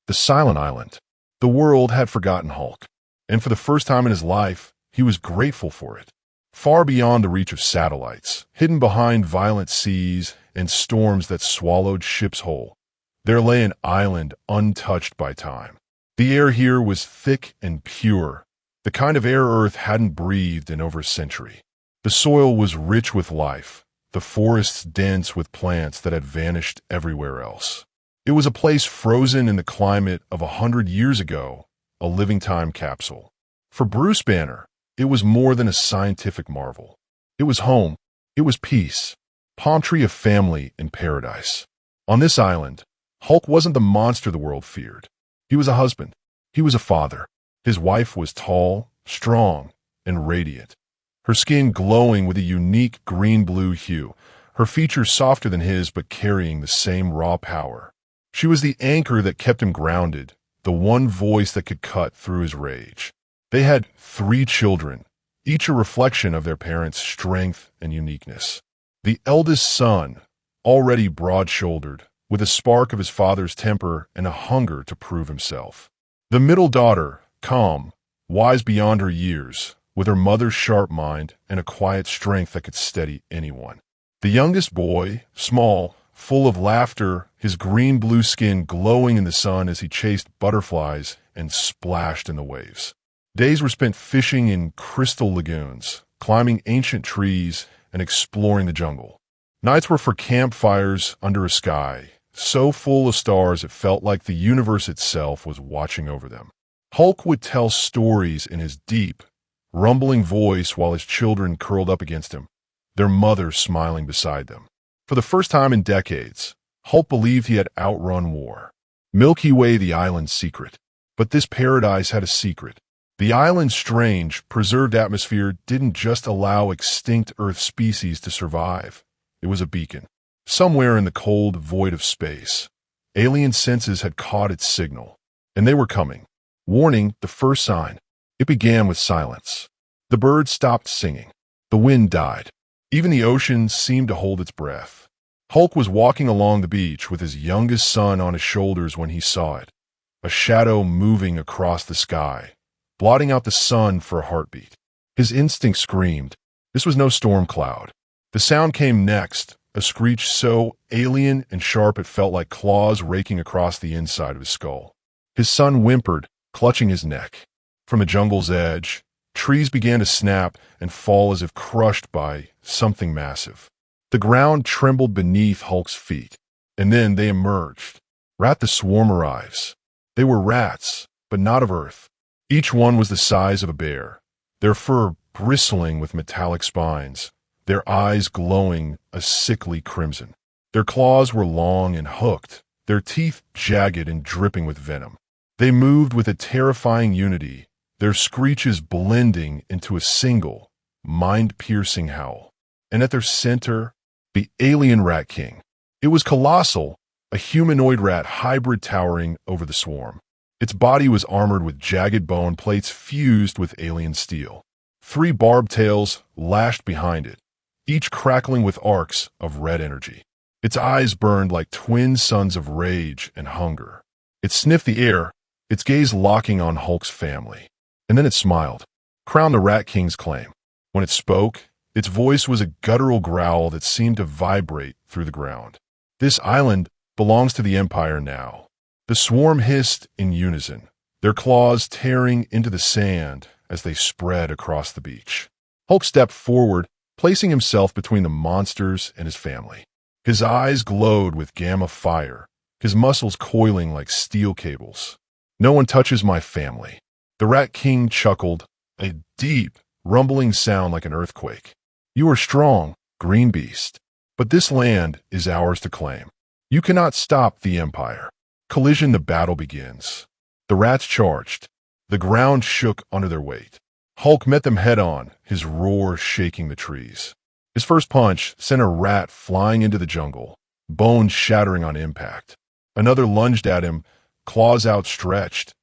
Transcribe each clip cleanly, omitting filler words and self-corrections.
The Silent Island. The world had forgotten Hulk, and for the first time in his life, he was grateful for it. Far beyond the reach of satellites, hidden behind violent seas and storms that swallowed ships whole, there lay an island untouched by time. The air here was thick and pure, the kind of air Earth hadn't breathed in over a century. The soil was rich with life, the forests dense with plants that had vanished everywhere else. It was a place frozen in the climate of 100 years ago, a living time capsule. For Bruce Banner, it was more than a scientific marvel. It was home. It was peace. Palm tree of family in paradise. On this island, Hulk wasn't the monster the world feared. He was a husband. He was a father. His wife was tall, strong, and radiant. Her skin glowing with a unique green-blue hue, her features softer than his but carrying the same raw power. She was the anchor that kept him grounded, the one voice that could cut through his rage. They had 3 children, each a reflection of their parents' strength and uniqueness. The eldest son, already broad-shouldered, with a spark of his father's temper and a hunger to prove himself. The middle daughter, calm, wise beyond her years, with her mother's sharp mind and a quiet strength that could steady anyone. The youngest boy, small, full of laughter, his green-blue skin glowing in the sun as he chased butterflies and splashed in the waves. Days were spent fishing in crystal lagoons, climbing ancient trees, and exploring the jungle. Nights were for campfires under a sky so full of stars it felt like the universe itself was watching over them. Hulk would tell stories in his deep, rumbling voice while his children curled up against him, their mother smiling beside them. For the first time in decades, Hulk believed he had outrun war. Milky Way the island's secret. But this paradise had a secret. The island's strange, preserved atmosphere didn't just allow extinct Earth species to survive. It was a beacon. Somewhere in the cold void of space, alien senses had caught its signal, and they were coming. Warning, the first sign. It began with silence. The birds stopped singing. The wind died. Even the ocean seemed to hold its breath. Hulk was walking along the beach with his youngest son on his shoulders when he saw it, a shadow moving across the sky, blotting out the sun for a heartbeat. His instinct screamed. This was no storm cloud. The sound came next, a screech so alien and sharp it felt like claws raking across the inside of his skull. His son whimpered, clutching his neck. From the jungle's edge, trees began to snap and fall as if crushed by something massive. The ground trembled beneath Hulk's feet, and then they emerged. Rat the swarm arrives. They were rats, but not of Earth. Each one was the size of a bear, their fur bristling with metallic spines, their eyes glowing a sickly crimson. Their claws were long and hooked, their teeth jagged and dripping with venom. They moved with a terrifying unity, their screeches blending into a single, mind-piercing howl. And at their center, the alien Rat King. It was colossal, a humanoid rat hybrid towering over the swarm. Its body was armored with jagged bone plates fused with alien steel. 3 barbed tails lashed behind it, each crackling with arcs of red energy. Its eyes burned like twin suns of rage and hunger. It sniffed the air, its gaze locking on Hulk's family. And then it smiled, crowned the Rat King's claim. When it spoke, its voice was a guttural growl that seemed to vibrate through the ground. This island belongs to the Empire now. The swarm hissed in unison, their claws tearing into the sand as they spread across the beach. Hulk stepped forward, placing himself between the monsters and his family. His eyes glowed with gamma fire, his muscles coiling like steel cables. No one touches my family. The Rat King chuckled, a deep, rumbling sound like an earthquake. You are strong, green beast, but this land is ours to claim. You cannot stop the Empire. Collision, the battle begins. The rats charged. The ground shook under their weight. Hulk met them head-on, his roar shaking the trees. His first punch sent a rat flying into the jungle, bones shattering on impact. Another lunged at him, claws outstretched.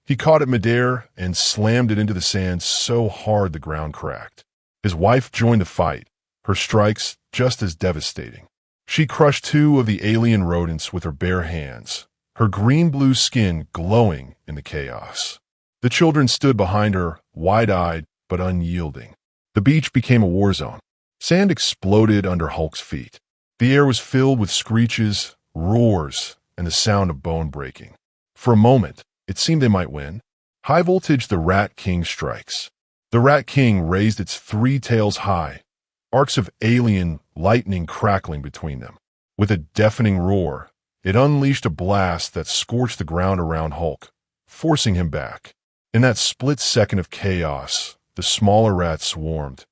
He caught it midair and slammed it into the sand so hard the ground cracked. His wife joined the fight, her strikes just as devastating. She crushed 2 of the alien rodents with her bare hands, her green-blue skin glowing in the chaos. The children stood behind her, wide-eyed but unyielding. The beach became a war zone. Sand exploded under Hulk's feet. The air was filled with screeches, roars, and the sound of bone breaking. For a moment, it seemed they might win. High voltage, the Rat King strikes. The Rat King raised its 3 tails high, arcs of alien lightning crackling between them. With a deafening roar, it unleashed a blast that scorched the ground around Hulk, forcing him back. In that split second of chaos, the smaller rats swarmed,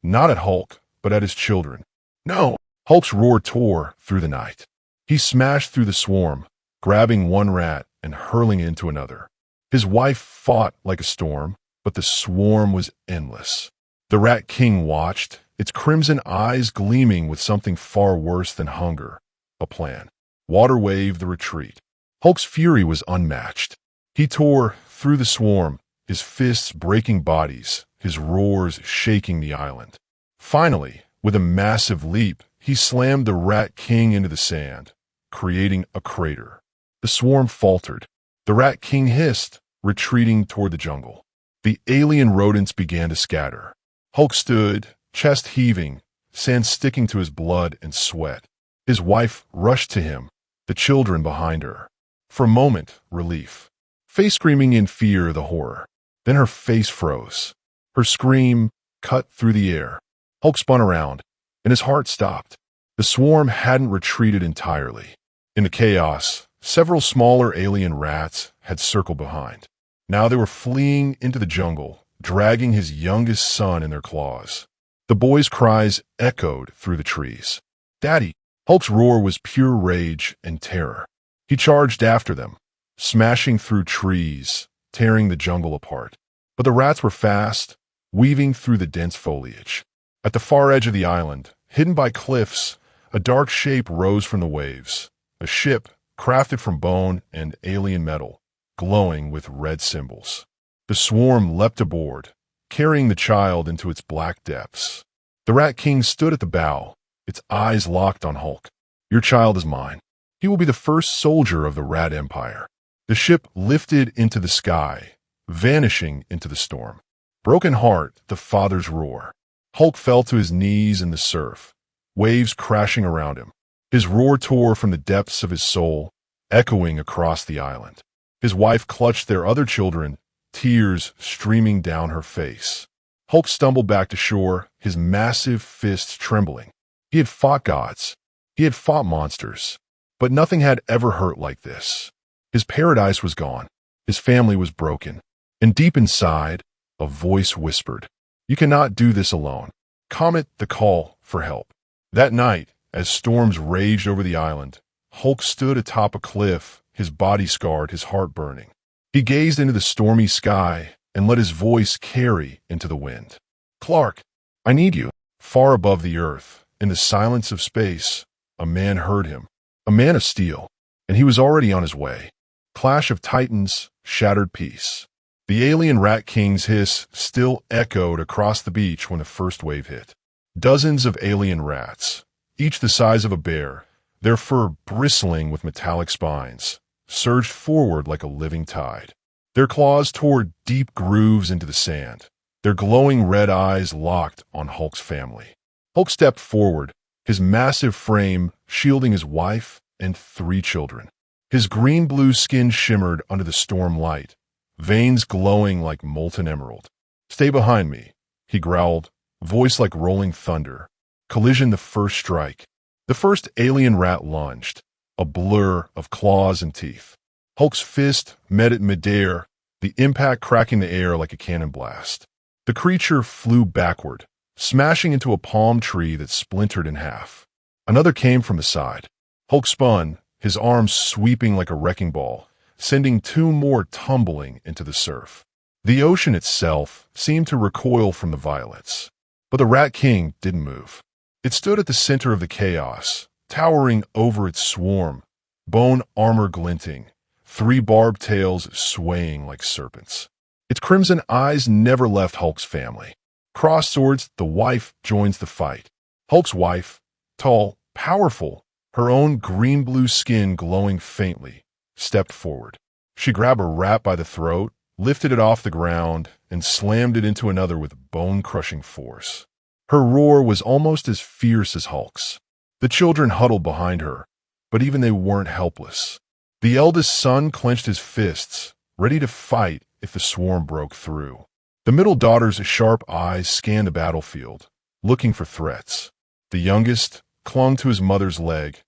not at Hulk, but at his children. No! Hulk's roar tore through the night. He smashed through the swarm, grabbing one rat and hurling it into another. His wife fought like a storm, but the swarm was endless. The Rat King watched, its crimson eyes gleaming with something far worse than hunger, a plan. Water waved the retreat. Hulk's fury was unmatched. He tore through the swarm, his fists breaking bodies, his roars shaking the island. Finally, with a massive leap, he slammed the Rat King into the sand, creating a crater. The swarm faltered. The Rat King hissed, retreating toward the jungle. The alien rodents began to scatter. Hulk stood, chest heaving, sand sticking to his blood and sweat. His wife rushed to him, the children behind her. For a moment, relief. Face screaming in fear, the horror. Then her face froze. Her scream cut through the air. Hulk spun around, and his heart stopped. The swarm hadn't retreated entirely. In the chaos, several smaller alien rats had circled behind. Now they were fleeing into the jungle, dragging his youngest son in their claws. The boy's cries echoed through the trees. "Daddy!" Hulk's roar was pure rage and terror. He charged after them, smashing through trees, tearing the jungle apart. But the rats were fast, weaving through the dense foliage. At the far edge of the island, hidden by cliffs, a dark shape rose from the waves. A ship, crafted from bone and alien metal, glowing with red symbols. The swarm leapt aboard, carrying the child into its black depths. The Rat King stood at the bow, its eyes locked on Hulk. "Your child is mine. He will be the first soldier of the Rat Empire." The ship lifted into the sky, vanishing into the storm. Broken heart, the father's roar. Hulk fell to his knees in the surf, waves crashing around him. His roar tore from the depths of his soul, echoing across the island. His wife clutched their other children, tears streaming down her face. Hulk stumbled back to shore, his massive fists trembling. He had fought gods. He had fought monsters. But nothing had ever hurt like this. His paradise was gone. His family was broken. And deep inside, a voice whispered, "You cannot do this alone." Comet the call for help. That night, as storms raged over the island, Hulk stood atop a cliff, his body scarred, his heart burning. He gazed into the stormy sky and let his voice carry into the wind. "Clark, I need you." Far above the earth, in the silence of space, a man heard him, a man of steel, and he was already on his way. Clash of titans, shattered peace. The alien Rat King's hiss still echoed across the beach when the first wave hit. Dozens of alien rats, each the size of a bear, their fur bristling with metallic spines, surged forward like a living tide. Their claws tore deep grooves into the sand, their glowing red eyes locked on Hulk's family. Hulk stepped forward, his massive frame shielding his wife and 3 children. His green-blue skin shimmered under the storm light, veins glowing like molten emerald. "Stay behind me," he growled, voice like rolling thunder. Collision, the first strike. The first alien rat lunged, a blur of claws and teeth. Hulk's fist met it midair, the impact cracking the air like a cannon blast. The creature flew backward, smashing into a palm tree that splintered in half. Another came from the side. Hulk spun, his arms sweeping like a wrecking ball, sending 2 more tumbling into the surf. The ocean itself seemed to recoil from the violence. But the Rat King didn't move. It stood at the center of the chaos, towering over its swarm, bone armor glinting, 3 barbed tails swaying like serpents. Its crimson eyes never left Hulk's family. Crossed swords, the wife joins the fight. Hulk's wife, tall, powerful, her own green-blue skin glowing faintly, stepped forward. She grabbed a rat by the throat, lifted it off the ground, and slammed it into another with bone-crushing force. Her roar was almost as fierce as Hulk's. The children huddled behind her, but even they weren't helpless. The eldest son clenched his fists, ready to fight if the swarm broke through. The middle daughter's sharp eyes scanned the battlefield, looking for threats. The youngest clung to his mother's leg,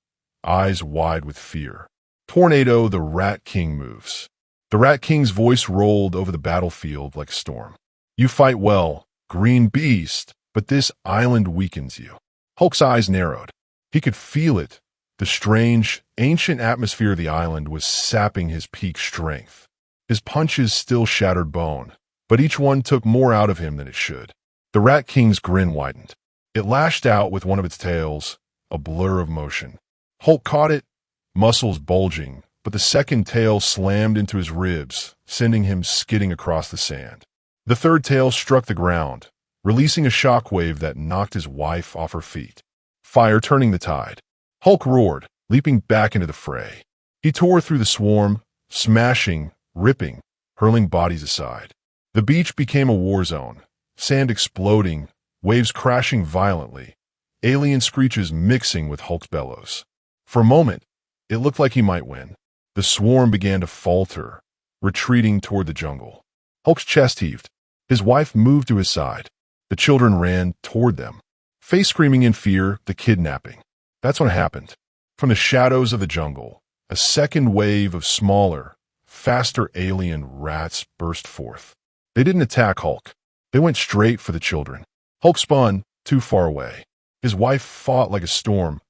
eyes wide with fear. Tornado, the Rat King moves. The Rat King's voice rolled over the battlefield like a storm. You fight well, green beast, but this island weakens you. Hulk's eyes narrowed. He could feel it. The strange, ancient atmosphere of the island was sapping his peak strength. His punches still shattered bone, but each one took more out of him than it should. The Rat King's grin widened. It lashed out with one of its tails, a blur of motion. Hulk caught it, muscles bulging, but the second tail slammed into his ribs, sending him skidding across the sand. The third tail struck the ground, releasing a shockwave that knocked his wife off her feet. Fire turning the tide. Hulk roared, leaping back into the fray. He tore through the swarm, smashing, ripping, hurling bodies aside. The beach became a war zone, sand exploding, waves crashing violently, alien screeches mixing with Hulk's bellows. For a moment, it looked like he might win. The swarm began to falter, retreating toward the jungle. Hulk's chest heaved. His wife moved to his side. The children ran toward them, face screaming in fear, the kidnapping. That's what happened. From the shadows of the jungle, a second wave of smaller, faster alien rats burst forth. They didn't attack Hulk. They went straight for the children. Hulk spun, too far away. His wife fought like a storm,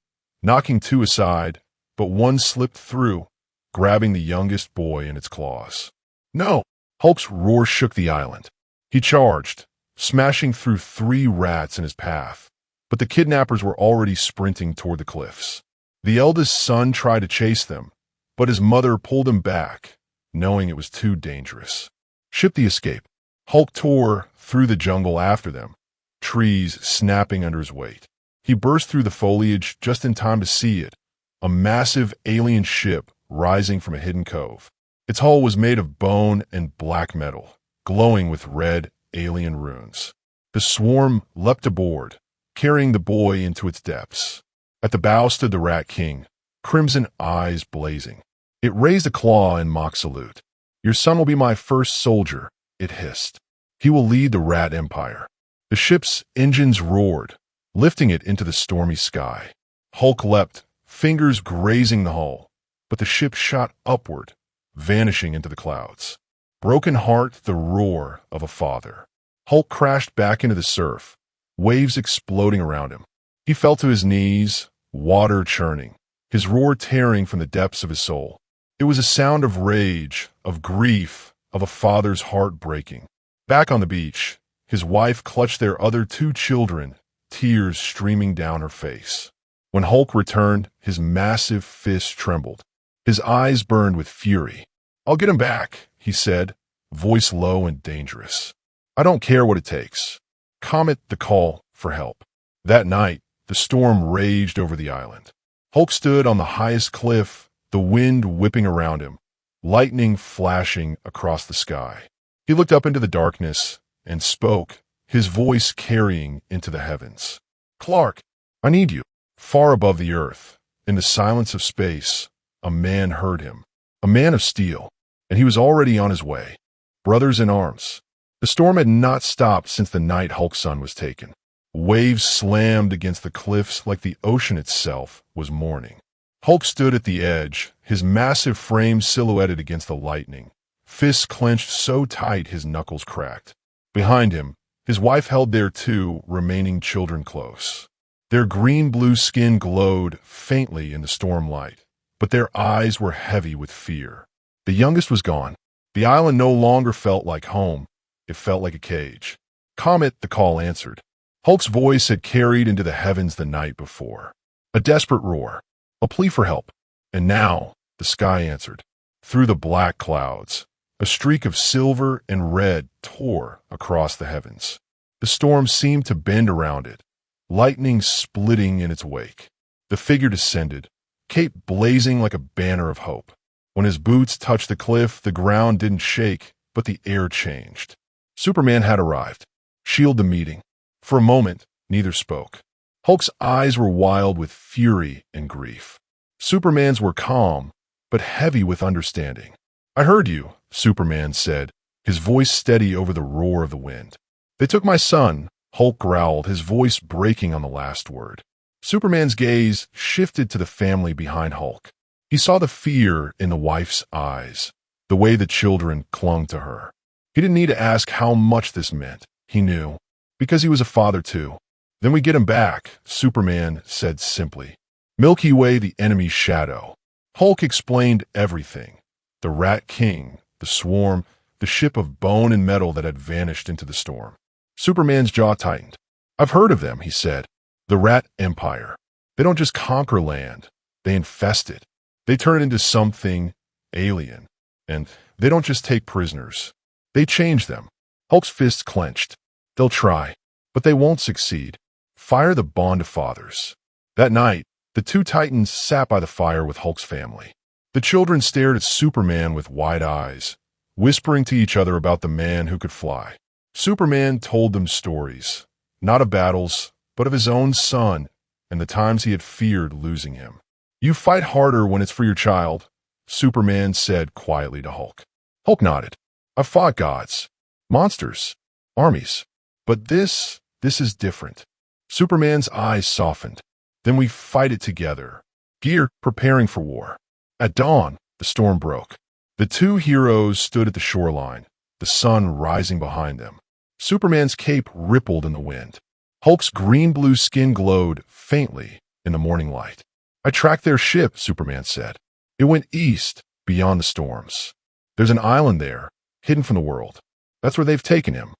knocking two aside, but one slipped through, grabbing the youngest boy in its claws. No! Hulk's roar shook the island. He charged, smashing through 3 rats in his path, but the kidnappers were already sprinting toward the cliffs. The eldest son tried to chase them, but his mother pulled him back, knowing it was too dangerous. Ship the escape. Hulk tore through the jungle after them, trees snapping under his weight. He burst through the foliage just in time to see it, a massive alien ship rising from a hidden cove. Its hull was made of bone and black metal, glowing with red alien runes. The swarm leapt aboard, carrying the boy into its depths. At the bow stood the Rat King, crimson eyes blazing. It raised a claw in mock salute. Your son will be my first soldier, it hissed. He will lead the Rat Empire. The ship's engines roared, lifting it into the stormy sky. Hulk leapt, fingers grazing the hull, but the ship shot upward, vanishing into the clouds. Broken heart, the roar of a father. Hulk crashed back into the surf, waves exploding around him. He fell to his knees, water churning, his roar tearing from the depths of his soul. It was a sound of rage, of grief, of a father's heart breaking. Back on the beach, his wife clutched their other 2 children, tears streaming down her face. When Hulk returned, his massive fists trembled. His eyes burned with fury. I'll get him back, he said, voice low and dangerous. I don't care what it takes. Comet the call for help. That night, the storm raged over the island. Hulk stood on the highest cliff, the wind whipping around him, lightning flashing across the sky. He looked up into the darkness and spoke, his voice carrying into the heavens. Clark, I need you. Far above the earth, in the silence of space, a man heard him, a man of steel, and he was already on his way. Brothers in arms. The storm had not stopped since the night Hulk's son was taken. Waves slammed against the cliffs like the ocean itself was mourning. Hulk stood at the edge, his massive frame silhouetted against the lightning, fists clenched so tight his knuckles cracked. Behind him, his wife held their 2 remaining children close. Their green-blue skin glowed faintly in the storm light, but their eyes were heavy with fear. The youngest was gone. The island no longer felt like home. It felt like a cage. Comet, the call answered. Hulk's voice had carried into the heavens the night before. A desperate roar, a plea for help. And now, the sky answered. Through the black clouds, a streak of silver and red tore across the heavens. The storm seemed to bend around it, lightning splitting in its wake. The figure descended, cape blazing like a banner of hope. When his boots touched the cliff, the ground didn't shake, but the air changed. Superman had arrived. Shield the meeting. For a moment, neither spoke. Hulk's eyes were wild with fury and grief. Superman's were calm, but heavy with understanding. "I heard you," Superman said, his voice steady over the roar of the wind. "They took my son," Hulk growled, his voice breaking on the last word. Superman's gaze shifted to the family behind Hulk. He saw the fear in the wife's eyes, the way the children clung to her. He didn't need to ask how much this meant. He knew, because he was a father too. "Then we get him back," Superman said simply. "Milky Way, the enemy's shadow." Hulk explained everything. The Rat King, the swarm, the ship of bone and metal that had vanished into the storm. Superman's jaw tightened. "I've heard of them," he said. "The Rat Empire. They don't just conquer land. They infest it. They turn it into something alien. And they don't just take prisoners. They change them." Hulk's fists clenched. "They'll try, but they won't succeed. Fire the bond of fathers." That night, the two Titans sat by the fire with Hulk's family. The children stared at Superman with wide eyes, whispering to each other about the man who could fly. Superman told them stories, not of battles, but of his own son and the times he had feared losing him. "You fight harder when it's for your child," Superman said quietly to Hulk. Hulk nodded. "I've fought gods, monsters, armies. But this is different." Superman's eyes softened. "Then we fight it together. Gear, preparing for war." At dawn, the storm broke. The two heroes stood at the shoreline, the sun rising behind them. Superman's cape rippled in the wind. Hulk's green-blue skin glowed faintly in the morning light. "I tracked their ship," Superman said. "It went east, beyond the storms. There's an island there, hidden from the world. That's where they've taken him."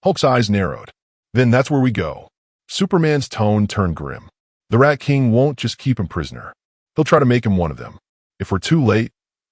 Hulk's eyes narrowed. "Then that's where we go." Superman's tone turned grim. "The Rat King won't just keep him prisoner. He'll try to make him one of them. If we're too late,"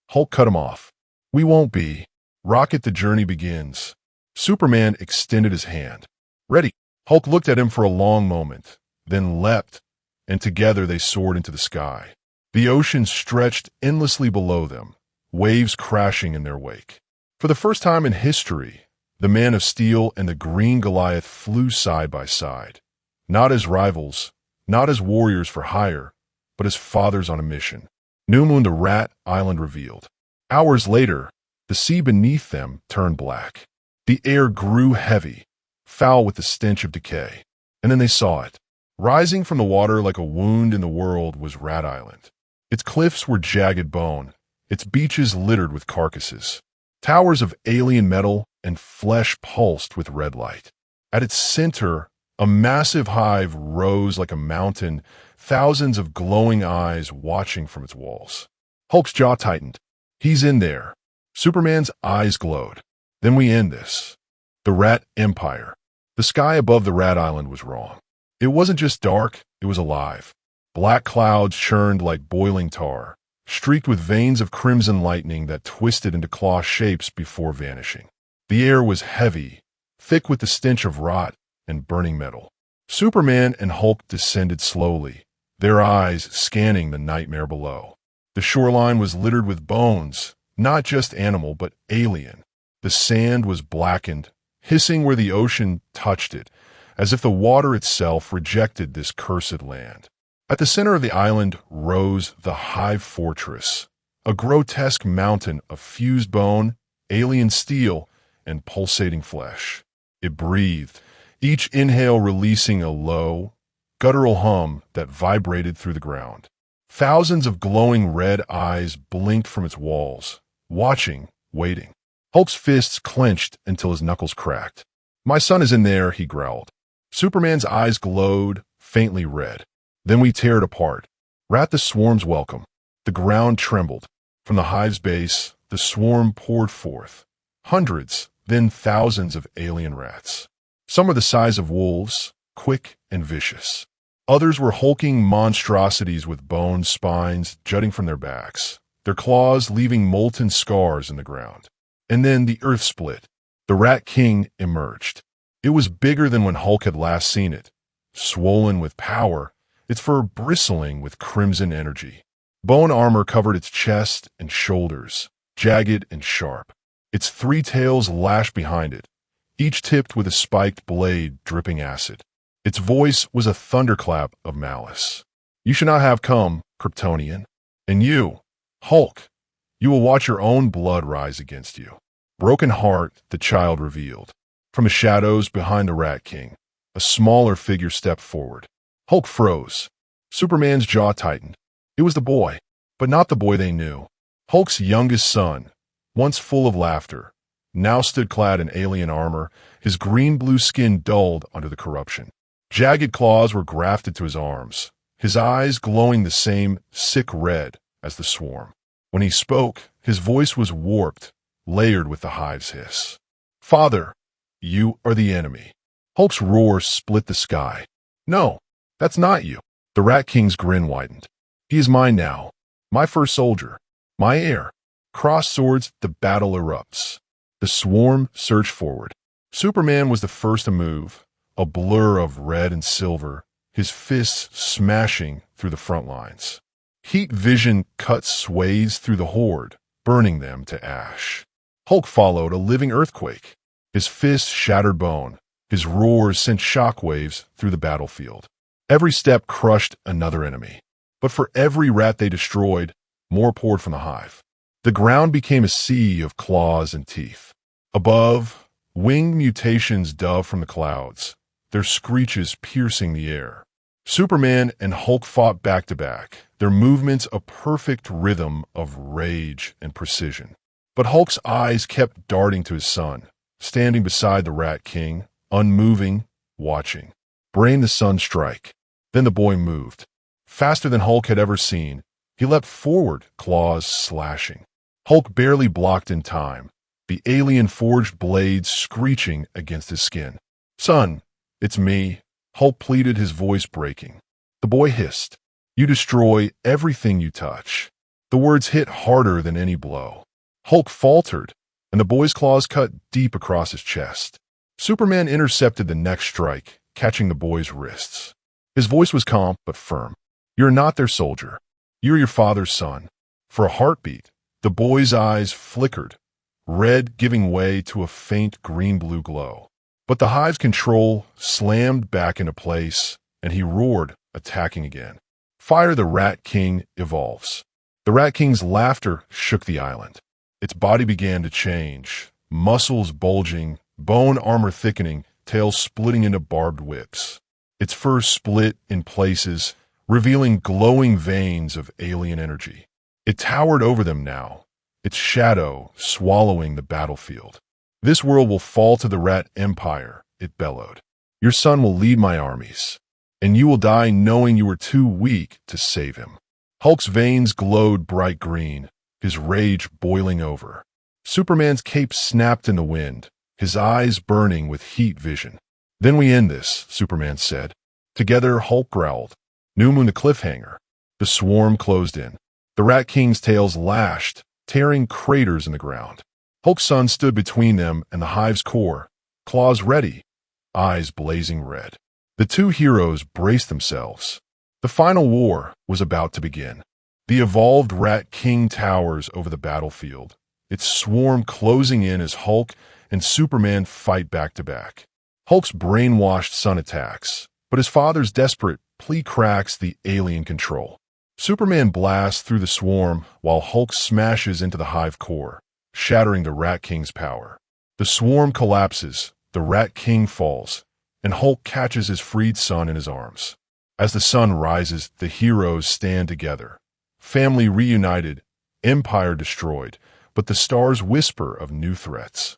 Hulk cut him off. "We won't be. Rocket, the journey begins." Superman extended his hand. "Ready." Hulk looked at him for a long moment, then leapt, and together they soared into the sky. The ocean stretched endlessly below them, waves crashing in their wake. For the first time in history, the Man of Steel and the Green Goliath flew side by side, not as rivals, not as warriors for hire, but as fathers on a mission. New Moon, the Rat Island revealed. Hours later, the sea beneath them turned black. The air grew heavy, foul with the stench of decay. And then they saw it. Rising from the water like a wound in the world was Rat Island. Its cliffs were jagged bone, its beaches littered with carcasses. Towers of alien metal and flesh pulsed with red light. At its center, a massive hive rose like a mountain, thousands of glowing eyes watching from its walls. Hulk's jaw tightened. "He's in there." Superman's eyes glowed. "Then we end this." The Rat Empire. The sky above the Rat Island was wrong. It wasn't just dark, it was alive. Black clouds churned like boiling tar, streaked with veins of crimson lightning that twisted into claw shapes before vanishing. The air was heavy, thick with the stench of rot and burning metal. Superman and Hulk descended slowly, their eyes scanning the nightmare below. The shoreline was littered with bones, not just animal, but alien. The sand was blackened, hissing where the ocean touched it, as if the water itself rejected this cursed land. At the center of the island rose the Hive Fortress, a grotesque mountain of fused bone, alien steel, and pulsating flesh. It breathed, each inhale releasing a low, guttural hum that vibrated through the ground. Thousands of glowing red eyes blinked from its walls, watching, waiting. Hulk's fists clenched until his knuckles cracked. "My son is in there," he growled. Superman's eyes glowed, faintly red. "Then we tear it apart. Rat the swarm's welcome." The ground trembled. From the hive's base, the swarm poured forth. Hundreds, then thousands of alien rats. Some were the size of wolves, quick and vicious. Others were hulking monstrosities with bone spines jutting from their backs, their claws leaving molten scars in the ground. And then the earth split. The Rat King emerged. It was bigger than when Hulk had last seen it, swollen with power, its fur bristling with crimson energy. Bone armor covered its chest and shoulders, jagged and sharp. Its three tails lashed behind it, each tipped with a spiked blade dripping acid. Its voice was a thunderclap of malice. You should not have come, Kryptonian. And you, Hulk, you will watch your own blood rise against you. Broken heart, the child revealed. From the shadows behind the Rat King, a smaller figure stepped forward. Hulk froze. Superman's jaw tightened. It was the boy, but not the boy they knew. Hulk's youngest son, once full of laughter, now stood clad in alien armor, his green-blue skin dulled under the corruption. Jagged claws were grafted to his arms, his eyes glowing the same sick red as the swarm. When he spoke, his voice was warped, layered with the hive's hiss. Father, you are the enemy. Hulk's roar split the sky. No, that's not you. The Rat King's grin widened. He is mine now, my first soldier, my heir. Crossed swords, the battle erupts. The swarm surged forward. Superman was the first to move, a blur of red and silver, his fists smashing through the front lines. Heat vision cut sways through the horde, burning them to ash. Hulk followed, a living earthquake. His fists shattered bone. His roars sent shockwaves through the battlefield. Every step crushed another enemy. But for every rat they destroyed, more poured from the hive. The ground became a sea of claws and teeth. Above, winged mutations dove from the clouds, their screeches piercing the air. Superman and Hulk fought back to back, their movements a perfect rhythm of rage and precision. But Hulk's eyes kept darting to his son, standing beside the Rat King, unmoving, watching. Brain the sun strike. Then the boy moved. Faster than Hulk had ever seen, he leapt forward, claws slashing. Hulk barely blocked in time, the alien-forged blades screeching against his skin. Son, it's me, Hulk pleaded, his voice breaking. The boy hissed. You destroy everything you touch. The words hit harder than any blow. Hulk faltered, and the boy's claws cut deep across his chest. Superman intercepted the next strike, catching the boy's wrists. His voice was calm but firm. You're not their soldier. You're your father's son. For a heartbeat, the boy's eyes flickered, red giving way to a faint green-blue glow. But the hive's control slammed back into place, and he roared, attacking again. Fire the Rat King evolves. The Rat King's laughter shook the island. Its body began to change, muscles bulging, bone armor thickening, tail splitting into barbed whips. Its fur split in places, revealing glowing veins of alien energy. It towered over them now, its shadow swallowing the battlefield. This world will fall to the Rat Empire, it bellowed. Your son will lead my armies, and you will die knowing you were too weak to save him. Hulk's veins glowed bright green, his rage boiling over. Superman's cape snapped in the wind, his eyes burning with heat vision. Then we end this, Superman said. Together, Hulk growled. New Moon the cliffhanger. The swarm closed in. The Rat King's tails lashed, tearing craters in the ground. Hulk's son stood between them and the hive's core, claws ready, eyes blazing red. The two heroes braced themselves. The final war was about to begin. The evolved Rat King towers over the battlefield, its swarm closing in as Hulk and Superman fight back to back. Hulk's brainwashed son attacks, but his father's desperate plea cracks the alien control. Superman blasts through the swarm while Hulk smashes into the hive core, shattering the Rat King's power. The swarm collapses, the Rat King falls, and Hulk catches his freed son in his arms. As the sun rises, the heroes stand together. Family reunited, empire destroyed, but the stars whisper of new threats.